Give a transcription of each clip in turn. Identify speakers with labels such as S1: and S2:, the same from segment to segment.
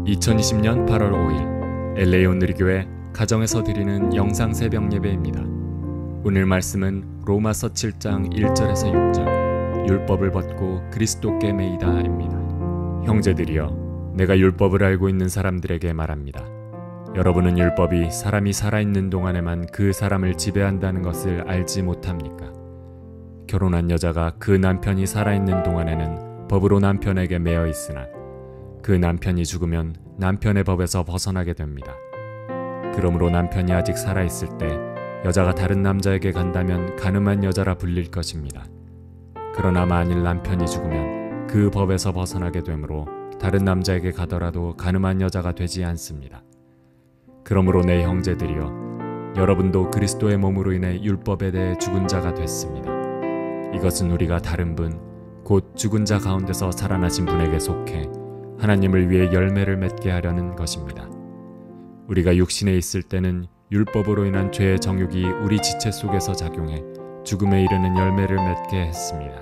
S1: 2020년 8월 5일 LA 온누리교회 가정에서 드리는 영상 새벽 예배입니다. 오늘 말씀은 로마서 7장 1절에서 6절 율법을 벗고 그리스도께 매이다입니다. 형제들이여, 내가 율법을 알고 있는 사람들에게 말합니다. 여러분은 율법이 사람이 살아있는 동안에만 그 사람을 지배한다는 것을 알지 못합니까? 결혼한 여자가 그 남편이 살아있는 동안에는 법으로 남편에게 매여 있으나 그 남편이 죽으면 남편의 법에서 벗어나게 됩니다. 그러므로 남편이 아직 살아있을 때 여자가 다른 남자에게 간다면 간음한 여자라 불릴 것입니다. 그러나 만일 남편이 죽으면 그 법에서 벗어나게 되므로 다른 남자에게 가더라도 간음한 여자가 되지 않습니다. 그러므로 내 형제들이여, 여러분도 그리스도의 몸으로 인해 율법에 대해 죽은 자가 됐습니다. 이것은 우리가 다른 분, 곧 죽은 자 가운데서 살아나신 분에게 속해 하나님을 위해 열매를 맺게 하려는 것입니다. 우리가 육신에 있을 때는 율법으로 인한 죄의 정욕이 우리 지체 속에서 작용해 죽음에 이르는 열매를 맺게 했습니다.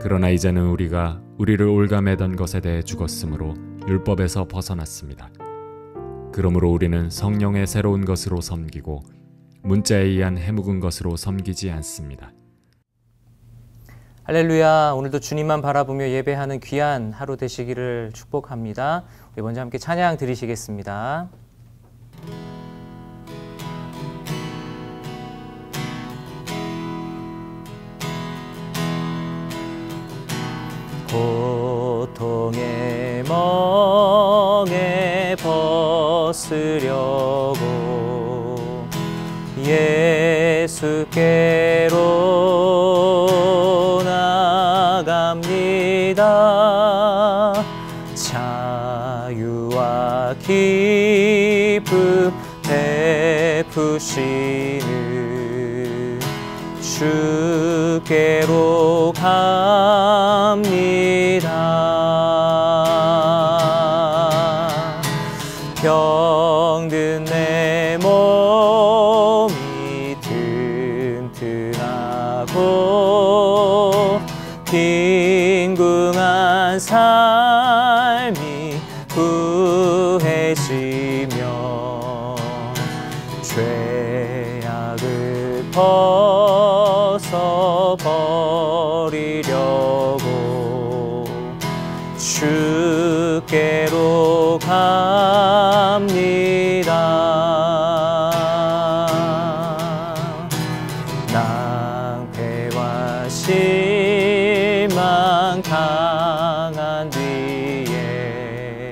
S1: 그러나 이제는 우리가 우리를 올가매던 것에 대해 죽었으므로 율법에서 벗어났습니다. 그러므로 우리는 성령의 새로운 것으로 섬기고 문자에 의한 해묵은 것으로 섬기지 않습니다.
S2: 할렐루야. 오늘도 주님만 바라보며 예배하는 귀한 하루 되시기를 축복합니다. 우리 먼저 함께 찬양 드리시겠습니다. 고통의 멍에 벗으려고 예수께로 나갑니다. 자유와 기쁨 베푸시는 주께로 갑니다. 병든 내 몸이 튼튼하고 빈궁한 삶이 구해지며 죄악을 벗어버리려고 주께로 갑니다. 낭패와 실망 당한 뒤에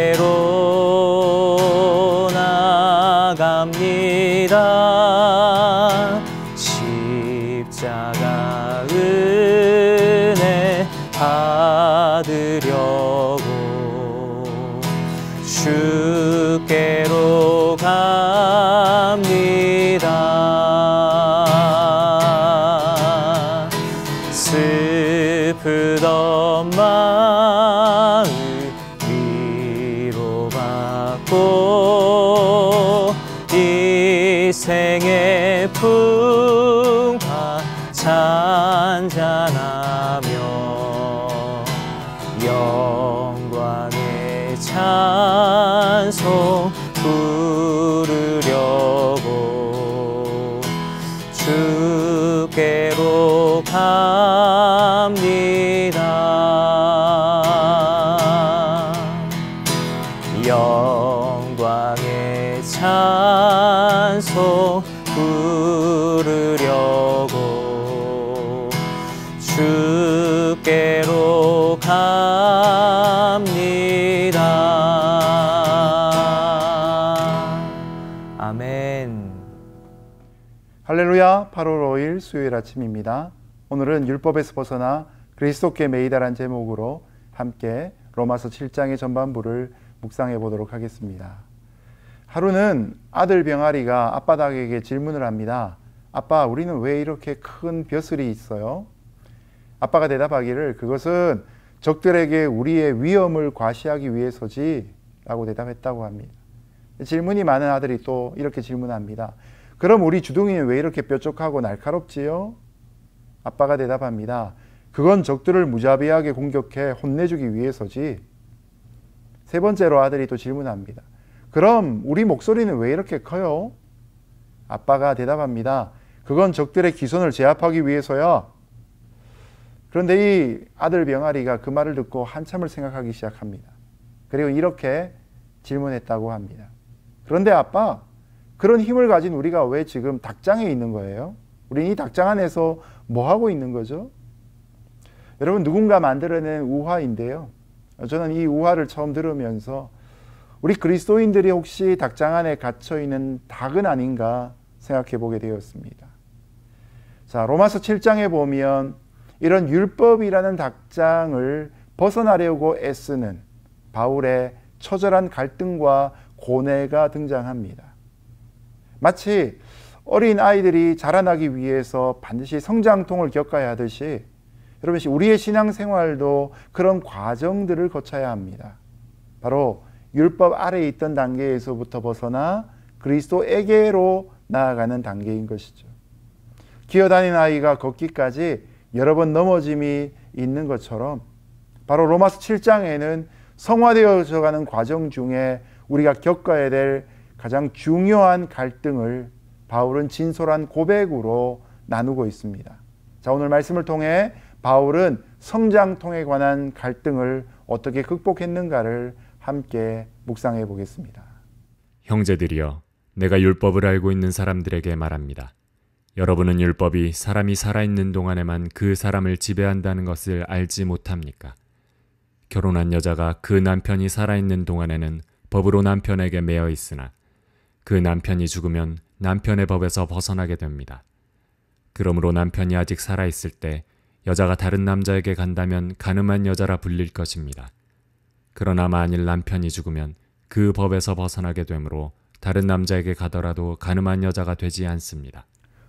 S2: 예수께로 나갑니다. 십자가 은혜 받으려고 주께로 갑니다. 슬프던 마음 위로받고 이 생의 풍파 찬잔하며 영광의 찬송 부르려고 주께로 갑니다. 영광의 찬송 부르려고 주께로 갑니다. 아멘.
S3: 할렐루야. 8월 5일 수요일 아침입니다. 오늘은 율법에서 벗어나 그리스도께 매이다란 제목으로 함께 로마서 7장의 전반부를 묵상해 보도록 하겠습니다. 하루는 아들 병아리가 아빠 닭에게 질문을 합니다. 아빠, 우리는 왜 이렇게 큰 벼슬이 있어요? 아빠가 대답하기를 그것은 적들에게 우리의 위험을 과시하기 위해서지 라고 대답했다고 합니다. 질문이 많은 아들이 또 이렇게 질문합니다. 그럼 우리 주둥이는 왜 이렇게 뾰족하고 날카롭지요? 아빠가 대답합니다. 그건 적들을 무자비하게 공격해 혼내주기 위해서지. 세 번째로 아들이 또 질문합니다. 그럼 우리 목소리는 왜 이렇게 커요? 아빠가 대답합니다. 그건 적들의 기선을 제압하기 위해서야. 그런데 이 아들 병아리가 그 말을 듣고 한참을 생각하기 시작합니다. 그리고 이렇게 질문했다고 합니다. 그런데 아빠, 그런 힘을 가진 우리가 왜 지금 닭장에 있는 거예요? 우린 이 닭장 안에서 뭐 하고 있는 거죠? 여러분, 누군가 만들어낸 우화인데요. 저는 이 우화를 처음 들으면서 우리 그리스도인들이 혹시 닭장 안에 갇혀 있는 닭은 아닌가 생각해 보게 되었습니다. 자, 로마서 7장에 보면 이런 율법이라는 닭장을 벗어나려고 애쓰는 바울의 처절한 갈등과 고뇌가 등장합니다. 마치 어린 아이들이 자라나기 위해서 반드시 성장통을 겪어야 하듯이 여러분, 우리의 신앙생활도 그런 과정들을 거쳐야 합니다. 바로 율법 아래에 있던 단계에서부터 벗어나 그리스도에게로 나아가는 단계인 것이죠. 기어다니는 아이가 걷기까지 여러 번 넘어짐이 있는 것처럼 바로 로마서 7장에는 성화되어져 가는 과정 중에 우리가 겪어야 될 가장 중요한 갈등을 바울은 진솔한 고백으로 나누고 있습니다. 자, 오늘 말씀을 통해 바울은 성장통에 관한 갈등을 어떻게 극복했는가를 함께 묵상해 보겠습니다.
S1: 형제들이여, 내가 율법을 알고 있는 사람들에게 말합니다. 여러분은 율법이 사람이 살아있는 동안에만 그 사람을 지배한다는 것을 알지 못합니까? 결혼한 여자가 그 남편이 살아있는 동안에는 법으로 남편에게 매여 있으나 그 남편이 죽으면 남편의 법에서 벗어나게 됩니다. 그러므로 남편이 아직 살아있을 때 여자가 다른 남자에게 간다면 간음한 여자라 불릴 것입니다. 그러나 만일 남편이 죽으면 그 법에서 벗어나게 되므로 다른 남자에게 가더라도 간음한 여자가 되지 않습니다.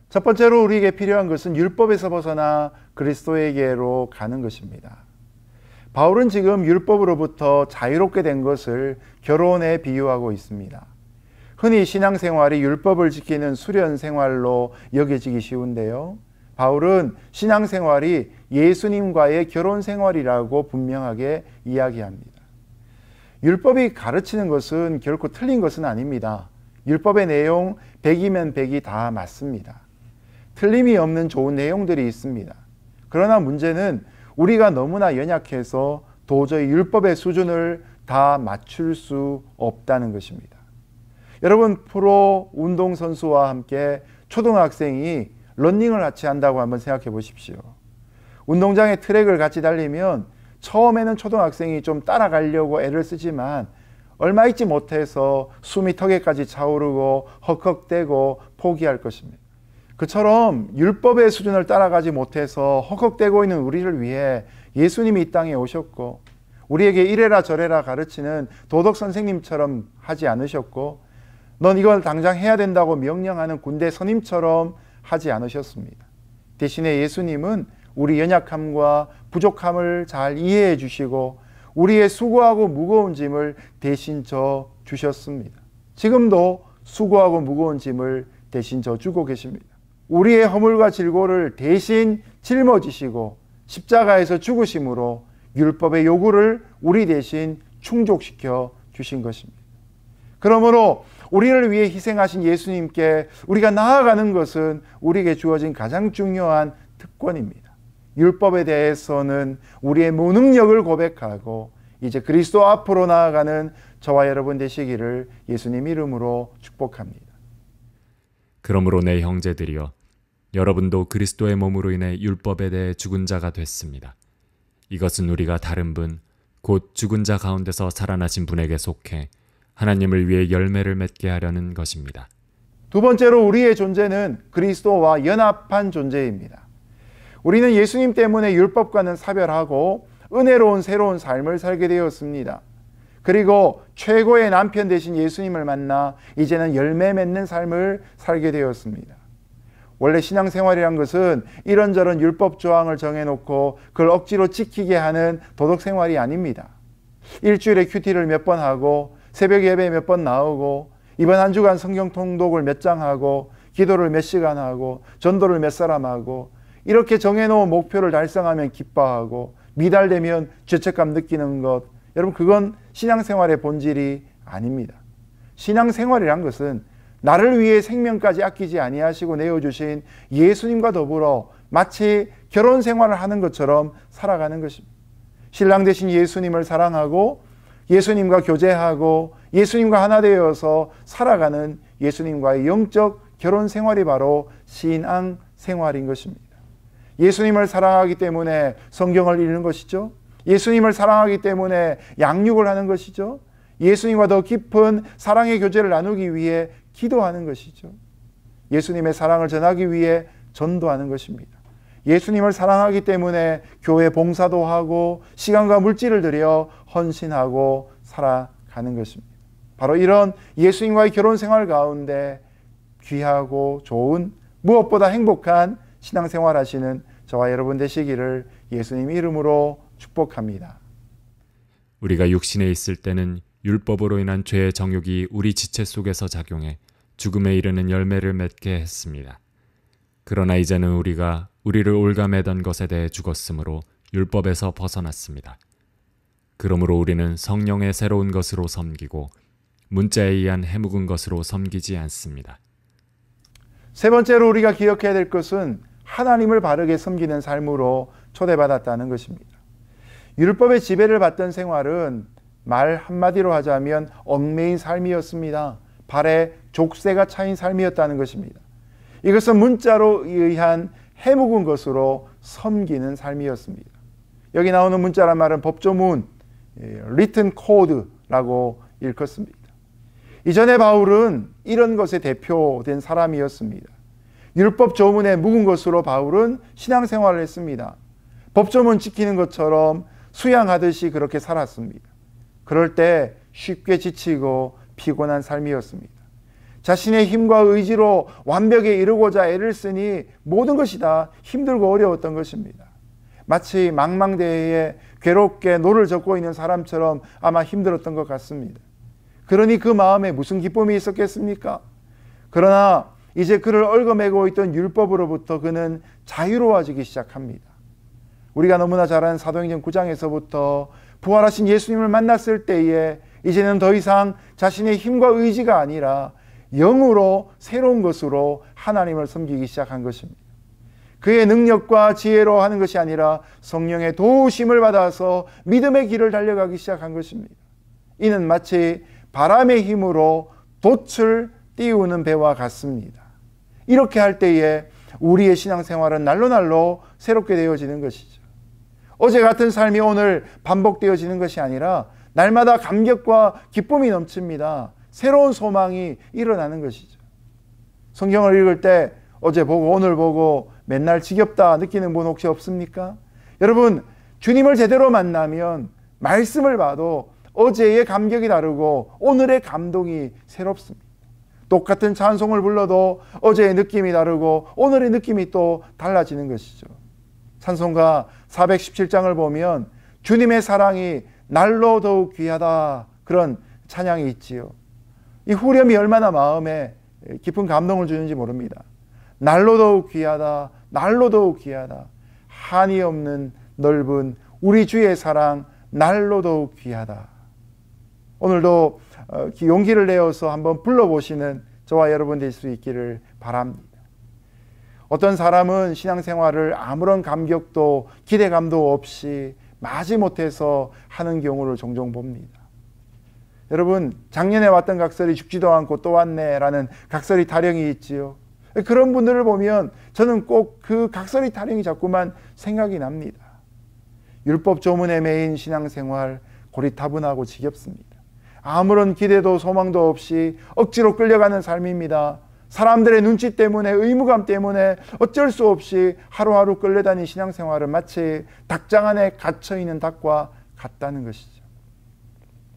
S3: 첫 번째로 우리에게 필요한 것은 율법에서 벗어나 그리스도에게로 가는 것입니다. 바울은 지금 율법으로부터 자유롭게 된 것을 결혼에 비유하고 있습니다. 흔히 신앙생활이 율법을 지키는 수련 생활로 여겨지기 쉬운데요. 바울은 신앙생활이 예수님과의 결혼 생활이라고 분명하게 이야기합니다. 율법이 가르치는 것은 결코 틀린 것은 아닙니다. 율법의 내용 100이면 100이 다 맞습니다. 틀림이 없는 좋은 내용들이 있습니다. 그러나 문제는 우리가 너무나 연약해서 도저히 율법의 수준을 다 맞출 수 없다는 것입니다. 여러분, 프로 운동선수와 함께 초등학생이 러닝을 같이 한다고 한번 생각해 보십시오. 운동장에 트랙을 같이 달리면 처음에는 초등학생이 좀 따라가려고 애를 쓰지만 얼마 있지 못해서 숨이 턱에까지 차오르고 헉헉대고 포기할 것입니다. 그처럼 율법의 수준을 따라가지 못해서 헉헉대고 있는 우리를 위해 예수님이 이 땅에 오셨고 우리에게 이래라 저래라 가르치는 도덕 선생님처럼 하지 않으셨고 넌 이걸 당장 해야 된다고 명령하는 군대 선임처럼 하지 않으셨습니다. 대신에 예수님은 우리 연약함과 부족함을 잘 이해해 주시고 우리의 수고하고 무거운 짐을 대신 져 주셨습니다. 지금도 수고하고 무거운 짐을 대신 져 주고 계십니다. 우리의 허물과 질고를 대신 짊어지시고 십자가에서 죽으심으로 율법의 요구를 우리 대신 충족시켜 주신 것입니다. 그러므로 우리를 위해 희생하신 예수님께 우리가 나아가는 것은 우리에게 주어진 가장 중요한 특권입니다. 율법에 대해서는 우리의 무능력을 고백하고 이제 그리스도 앞으로 나아가는 저와 여러분 되시기를 예수님 이름으로 축복합니다.
S1: 그러므로 내 형제들이여, 여러분도 그리스도의 몸으로 인해 율법에 대해 죽은 자가 됐습니다. 이것은 우리가 다른 분, 곧 죽은 자 가운데서 살아나신 분에게 속해 하나님을 위해 열매를 맺게 하려는 것입니다.
S3: 두 번째로 우리의 존재는 그리스도와 연합한 존재입니다. 우리는 예수님 때문에 율법과는 사별하고 은혜로운 새로운 삶을 살게 되었습니다. 그리고 최고의 남편 되신 예수님을 만나 이제는 열매 맺는 삶을 살게 되었습니다. 원래 신앙생활이란 것은 이런저런 율법 조항을 정해놓고 그걸 억지로 지키게 하는 도덕생활이 아닙니다. 일주일에 큐티를 몇 번 하고 새벽 예배 몇 번 나오고 이번 한 주간 성경 통독을 몇 장 하고 기도를 몇 시간 하고 전도를 몇 사람 하고 이렇게 정해놓은 목표를 달성하면 기뻐하고 미달되면 죄책감 느끼는 것, 여러분 그건 신앙생활의 본질이 아닙니다. 신앙생활이란 것은 나를 위해 생명까지 아끼지 아니하시고 내어주신 예수님과 더불어 마치 결혼 생활을 하는 것처럼 살아가는 것입니다. 신랑 되신 예수님을 사랑하고 예수님과 교제하고 예수님과 하나 되어서 살아가는 예수님과의 영적 결혼 생활이 바로 신앙 생활인 것입니다. 예수님을 사랑하기 때문에 성경을 읽는 것이죠. 예수님을 사랑하기 때문에 양육을 하는 것이죠. 예수님과 더 깊은 사랑의 교제를 나누기 위해 기도하는 것이죠. 예수님의 사랑을 전하기 위해 전도하는 것입니다. 예수님을 사랑하기 때문에 교회 봉사도 하고 시간과 물질을 들여 헌신하고 살아가는 것입니다. 바로 이런 예수님과의 결혼 생활 가운데 귀하고 좋은, 무엇보다 행복한 신앙생활 하시는 저와 여러분 되시기를 예수님 이름으로 축복합니다.
S1: 우리가 육신에 있을 때는 율법으로 인한 죄의 정욕이 우리 지체 속에서 작용해 죽음에 이르는 열매를 맺게 했습니다. 그러나 이제는 우리가 우리를 올가매던 것에 대해 죽었으므로 율법에서 벗어났습니다. 그러므로 우리는 성령의 새로운 것으로 섬기고 문자에 의한 해묵은 것으로 섬기지 않습니다.
S3: 세 번째로 우리가 기억해야 될 것은 하나님을 바르게 섬기는 삶으로 초대받았다는 것입니다. 율법의 지배를 받던 생활은 말 한마디로 하자면 얽매인 삶이었습니다. 발에 족쇄가 차인 삶이었다는 것입니다. 이것은 문자로 의한 해묵은 것으로 섬기는 삶이었습니다. 여기 나오는 문자란 말은 법조문, written code라고 일컫습니다. 이전에 바울은 이런 것에 대표된 사람이었습니다. 율법 조문에 묵은 것으로 바울은 신앙생활을 했습니다. 법조문 지키는 것처럼 수양하듯이 그렇게 살았습니다. 그럴 때 쉽게 지치고 피곤한 삶이었습니다. 자신의 힘과 의지로 완벽에 이르고자 애를 쓰니 모든 것이 다 힘들고 어려웠던 것입니다. 마치 망망대해에 괴롭게 노를 젓고 있는 사람처럼 아마 힘들었던 것 같습니다. 그러니 그 마음에 무슨 기쁨이 있었겠습니까? 그러나 이제 그를 얽어매고 있던 율법으로부터 그는 자유로워지기 시작합니다. 우리가 너무나 잘 아는 사도행전 9장에서부터 부활하신 예수님을 만났을 때에 이제는 더 이상 자신의 힘과 의지가 아니라 영으로 새로운 것으로 하나님을 섬기기 시작한 것입니다. 그의 능력과 지혜로 하는 것이 아니라 성령의 도우심을 받아서 믿음의 길을 달려가기 시작한 것입니다. 이는 마치 바람의 힘으로 돛을 띄우는 배와 같습니다. 이렇게 할 때에 우리의 신앙생활은 날로 새롭게 되어지는 것이죠. 어제 같은 삶이 오늘 반복되어지는 것이 아니라 날마다 감격과 기쁨이 넘칩니다. 새로운 소망이 일어나는 것이죠. 성경을 읽을 때 어제 보고 오늘 보고 맨날 지겹다 느끼는 분 혹시 없습니까? 여러분, 주님을 제대로 만나면 말씀을 봐도 어제의 감격이 다르고 오늘의 감동이 새롭습니다. 똑같은 찬송을 불러도 어제의 느낌이 다르고 오늘의 느낌이 또 달라지는 것이죠. 찬송가 417장을 보면 주님의 사랑이 날로 더욱 귀하다, 그런 찬양이 있지요. 이 후렴이 얼마나 마음에 깊은 감동을 주는지 모릅니다. 날로 더욱 귀하다, 날로 더욱 귀하다. 한이 없는 넓은 우리 주의 사랑 날로 더욱 귀하다. 오늘도 용기를 내어서 한번 불러보시는 저와 여러분 될 수 있기를 바랍니다. 어떤 사람은 신앙생활을 아무런 감격도 기대감도 없이 마지못해서 하는 경우를 종종 봅니다. 여러분, 작년에 왔던 각설이 죽지도 않고 또 왔네 라는 각설이 타령이 있지요. 그런 분들을 보면 저는 꼭 그 각설이 타령이 자꾸만 생각이 납니다. 율법 조문에 매인 신앙생활 고리타분하고 지겹습니다. 아무런 기대도 소망도 없이 억지로 끌려가는 삶입니다. 사람들의 눈치 때문에, 의무감 때문에 어쩔 수 없이 하루하루 끌려다니는 신앙생활은 마치 닭장 안에 갇혀있는 닭과 같다는 것이죠.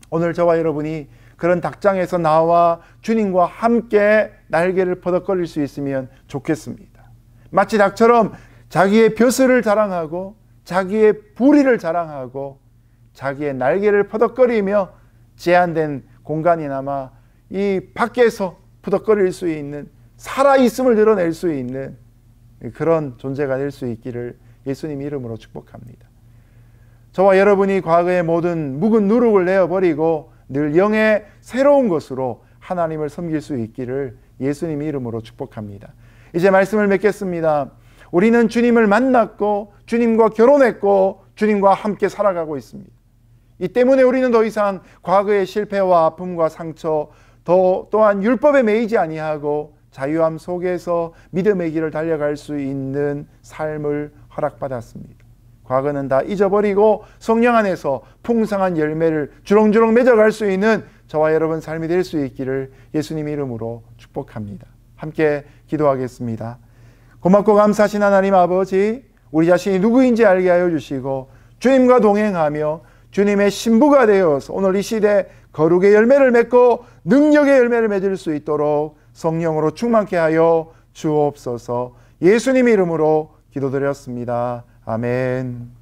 S3: 오늘 저와 여러분이 그런 닭장에서 나와 주님과 함께 날개를 퍼덕거릴 수 있으면 좋겠습니다. 마치 닭처럼 자기의 벼슬을 자랑하고 자기의 부리를 자랑하고 자기의 날개를 퍼덕거리며 제한된 공간이나마 이 밖에서 푸덕거릴 수 있는, 살아있음을 드러낼 수 있는 그런 존재가 될 수 있기를 예수님 이름으로 축복합니다. 저와 여러분이 과거의 모든 묵은 누룩을 내어버리고 늘 영의 새로운 것으로 하나님을 섬길 수 있기를 예수님 이름으로 축복합니다. 이제 말씀을 맺겠습니다. 우리는 주님을 만났고 주님과 결혼했고 주님과 함께 살아가고 있습니다. 이 때문에 우리는 더 이상 과거의 실패와 아픔과 상처 또한 율법에 매이지 아니하고 자유함 속에서 믿음의 길을 달려갈 수 있는 삶을 허락받았습니다. 과거는 다 잊어버리고 성령 안에서 풍성한 열매를 주렁주렁 맺어갈 수 있는 저와 여러분 삶이 될 수 있기를 예수님 이름으로 축복합니다. 함께 기도하겠습니다. 고맙고 감사하신 하나님 아버지, 우리 자신이 누구인지 알게 하여 주시고 주님과 동행하며 주님의 신부가 되어서 오늘 이 시대 거룩의 열매를 맺고 능력의 열매를 맺을 수 있도록 성령으로 충만케 하여 주옵소서. 예수님 이름으로 기도드렸습니다. 아멘.